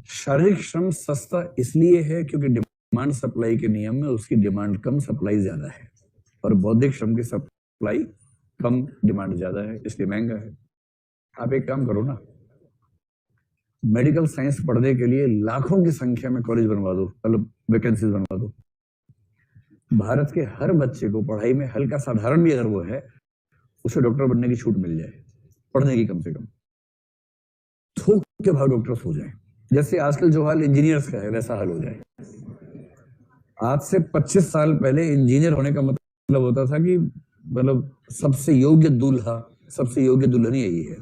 शारीरिक श्रम सस्ता इसलिए है क्योंकि डिमांड सप्लाई के नियम में उसकी डिमांड कम, सप्लाई ज्यादा है, और बौद्धिक श्रम की सप्लाई कम, डिमांड ज्यादा है, इसलिए महंगा है। आप एक काम करो ना, मेडिकल साइंस पढ़ने के लिए लाखों की संख्या में कॉलेज बनवा दो, मतलब वैकेंसीज बनवा दो। भारत के हर बच्चे को पढ़ाई में हल्का साधारण भी अगर वो है, उसे डॉक्टर बनने की छूट मिल जाए, पढ़ने की कम से कम, थोक के भाव डॉक्टर्स हो जाए। जैसे आजकल जो हाल इंजीनियर्स का है वैसा हाल हो जाए। आज से 25 साल पहले इंजीनियर होने का मतलब होता था कि मतलब सबसे योग्य दूल्हा, सबसे योग्य दुल्हन यही है।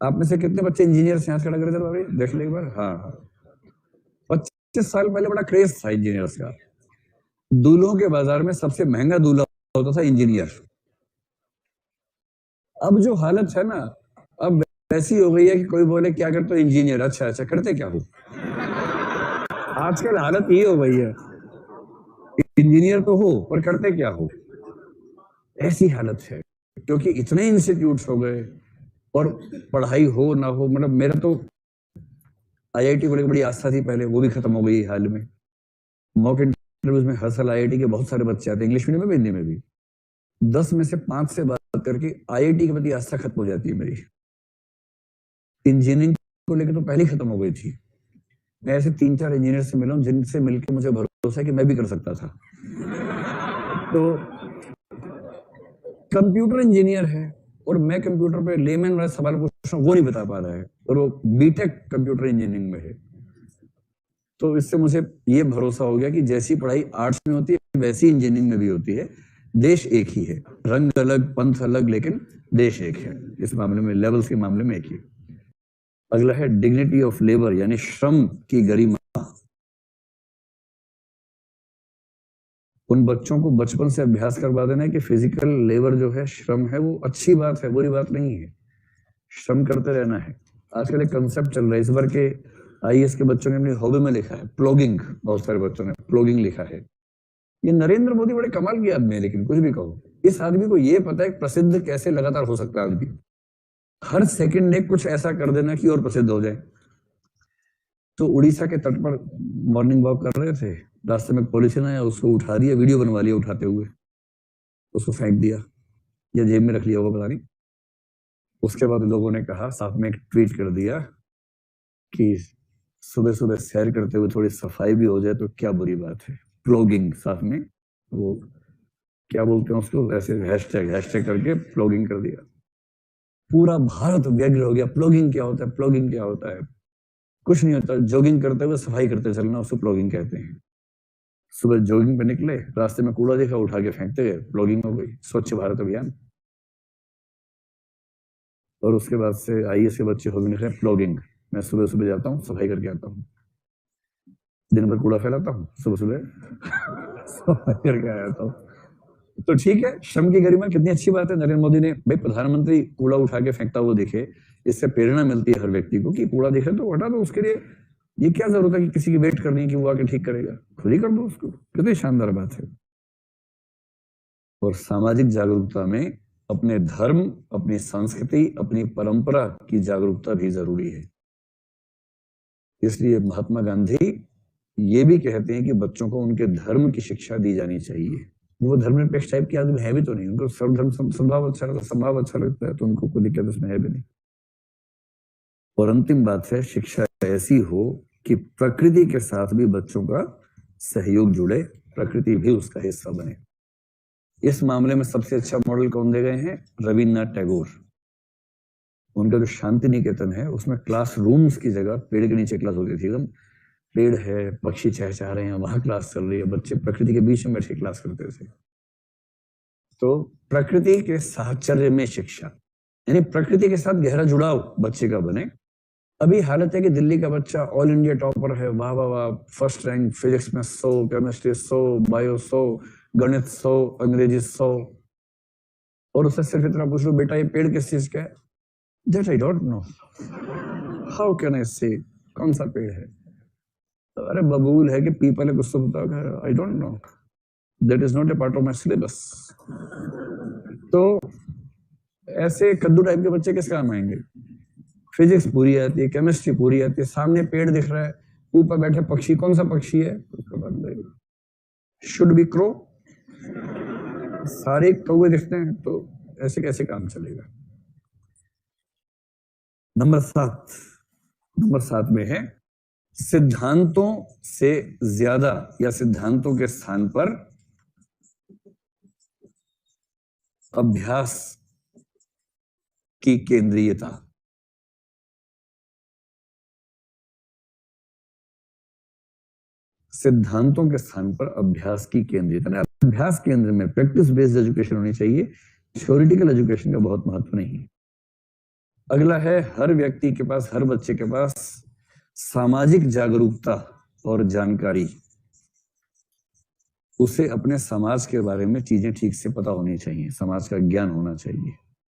आप में से कितने बच्चे इंजीनियर्स यहाँ खड़ा कर भाई देख ले एक बार। हाँ, 25 साल पहले बड़ा क्रेज था इंजीनियर्स का। दूल्हों के बाजार में सबसे महंगा दूल्हा होता था इंजीनियर। अब जो हालत है ना, अब ऐसी हो गई है कि कोई बोले क्या करते हो इंजीनियर, अच्छा अच्छा करते क्या हो। आजकल हालत ये हो गई है, इंजीनियर तो हो पर करते क्या हो, ऐसी हालत है। क्योंकि इतने इंस्टीट्यूट्स हो गए और पढ़ाई हो ना हो, मतलब मेरा तो आईआईटी को बड़ी आस्था थी पहले, वो भी खत्म हो गई हाल में। मॉक इंटरव्यूज में हर साल आईआईटी के बहुत सारे बच्चे आते हैं, इंग्लिश मीडियम में भी हिंदी में भी। 10 में से 5 से बात करके आईआईटी के प्रति आस्था खत्म हो जाती है मेरी। इंजीनियरिंग को लेकर तो पहले खत्म हो गई थी। मैं ऐसे 3-4 इंजीनियर से मिला हूं जिनसे मिलकर मुझे भरोसा है कि मैं भी कर सकता था। तो कंप्यूटर इंजीनियर है और मैं कंप्यूटर पे लेमैन वाला सवाल पूछ रहा हूं, वो नहीं बता पा रहा है, और वो बीटेक कंप्यूटर इंजीनियरिंग में है। तो इससे मुझे ये भरोसा हो गया कि जैसी पढ़ाई आर्ट्स में होती है वैसी इंजीनियरिंग में भी होती है। देश एक ही है, रंग अलग, पंथ अलग, लेकिन देश एक है। इस मामले में, लेवल्स के मामले में एक ही। अगला है डिग्निटी ऑफ लेबर, यानी श्रम की गरिमा। उन बच्चों को बचपन से अभ्यास करवा देना है कि फिजिकल लेबर जो है, श्रम है, वो अच्छी बात है, बुरी बात नहीं है, श्रम करते रहना है। आजकल एक कंसेप्ट चल रहा है, इस बार के आईएएस के बच्चों ने अपनी हॉबी में लिखा है प्लॉगिंग, बहुत सारे बच्चों ने प्लॉगिंग लिखा है। ये नरेंद्र मोदी बड़े कमाल की आदमी है, लेकिन कुछ भी कहो, इस आदमी को ये पता है प्रसिद्ध कैसे लगातार हो सकता है आदमी। हर सेकंड ने कुछ ऐसा कर देना कि और प्रसिद्ध हो जाए। तो उड़ीसा के तट पर मॉर्निंग वॉक कर रहे थे, रास्ते में पॉलिथिन आया, उसको उठा दिया, वीडियो बनवा लिया उठाते हुए, उसको फेंक दिया या जेब में रख लिया होगा पता नहीं। उसके बाद लोगों ने कहा, साथ में एक ट्वीट कर दिया कि सुबह सुबह सैर करते हुए थोड़ी सफाई भी हो जाए तो क्या बुरी बात है। प्लॉगिंग, साथ में वो क्या बोलते हैं उसको, ऐसे हैशटैग करके प्लॉगिंग कर दिया। पूरा भारत व्यग्र हो गया, प्लॉगिंग क्या होता है, प्लॉगिंग क्या होता है। कुछ नहीं होता, जॉगिंग करते हुए सफाई करते चलना, उसको प्लॉगिंग कहते हैं। सुबह जॉगिंग पे निकले, रास्ते में कूड़ा देखा, उठा के फेंकते गए, प्लॉगिंग हो गई, स्वच्छ भारत अभियान। और उसके बाद से आईएएस के बच्चे हो गए प्लॉगिंग, मैं सुबह सुबह जाता हूँ, सफाई करके आता हूँ, दिन भर कूड़ा फैलाता हूँ, सुबह सुबह सफाई करके आता हूँ। तो ठीक है, श्रम की गरिमा कितनी अच्छी बात है। नरेंद्र मोदी ने, भाई प्रधानमंत्री कूड़ा उठा के फेंकता हुआ दिखे, इससे प्रेरणा मिलती है हर व्यक्ति को कि कूड़ा दिखे तो हटा दो। उसके लिए ये क्या जरूरत है कि किसी की वेट करनी है कि वो आके ठीक करेगा, खुद ही कर दो उसको। कितनी शानदार बात है। और सामाजिक जागरूकता में अपने धर्म, अपनी संस्कृति, अपनी परंपरा की जागरूकता भी जरूरी है। इसलिए महात्मा गांधी ये भी कहते हैं कि बच्चों को उनके धर्म की शिक्षा दी जानी चाहिए। वो धर्मनिरपेक्ष टाइप के आदमी है भी तो नहीं, उनको सर्वधर्म संभाव अच्छा लगता, संभाव अच्छा लगता है, तो उनको कोई दिक्कत इसमें है भी नहीं। और अंतिम बात है, शिक्षा ऐसी हो कि प्रकृति के साथ भी बच्चों का सहयोग जुड़े, प्रकृति भी उसका हिस्सा बने। इस मामले में सबसे अच्छा मॉडल कौन दे गए हैं? रविन्द्रनाथ टैगोर। उनका जो शांति निकेतन है, उसमें क्लास रूम्स की जगह पेड़ के नीचे क्लास होती थी। एकदम पेड़ है, पक्षी चहचहा रहे हैं, वहां क्लास चल रही है, बच्चे प्रकृति के बीच में बैठ के क्लास करते थे। तो प्रकृति के साहचर्य में शिक्षा, यानी प्रकृति के साथ गहरा जुड़ाव बच्चे का बने। अभी हालत है कि दिल्ली का बच्चा ऑल इंडिया टॉपर है, वाह वाह वाह, फर्स्ट रैंक, फिजिक्स में 100, केमिस्ट्री 100, बायो 100, गणित 100, अंग्रेजी 100, और उससे सिर्फ इतना पूछ लो, बेटा ये पेड़ किस चीज का है? That I don't know, how can I से, कौन सा पेड़ है? अरे बबूल है कि पीपल है, कुछ तो बताओ, I don't know, that is not a part of my syllabus. तो ऐसे कद्दू टाइप के बच्चे किस काम आएंगे? फिजिक्स पूरी आती है, केमिस्ट्री पूरी आती है, सामने पेड़ दिख रहा है, ऊपर बैठे पक्षी, कौन सा पक्षी है, शुड बी क्रो, सारे कौवे दिखते हैं, तो ऐसे कैसे काम चलेगा। नंबर 7 में है सिद्धांतों से ज्यादा या सिद्धांतों के स्थान पर अभ्यास की केंद्रीयता। सिद्धांतों के स्थान पर अभ्यास की केंद्रीयता। अभ्यास केंद्र में प्रैक्टिस बेस्ड एजुकेशन होनी चाहिए, थ्योरेटिकल एजुकेशन का बहुत महत्व नहीं है। अगला है हर व्यक्ति के पास, हर बच्चे के पास सामाजिक जागरूकता और जानकारी, उसे अपने समाज के बारे में चीजें ठीक से पता होनी चाहिए, समाज का ज्ञान होना चाहिए।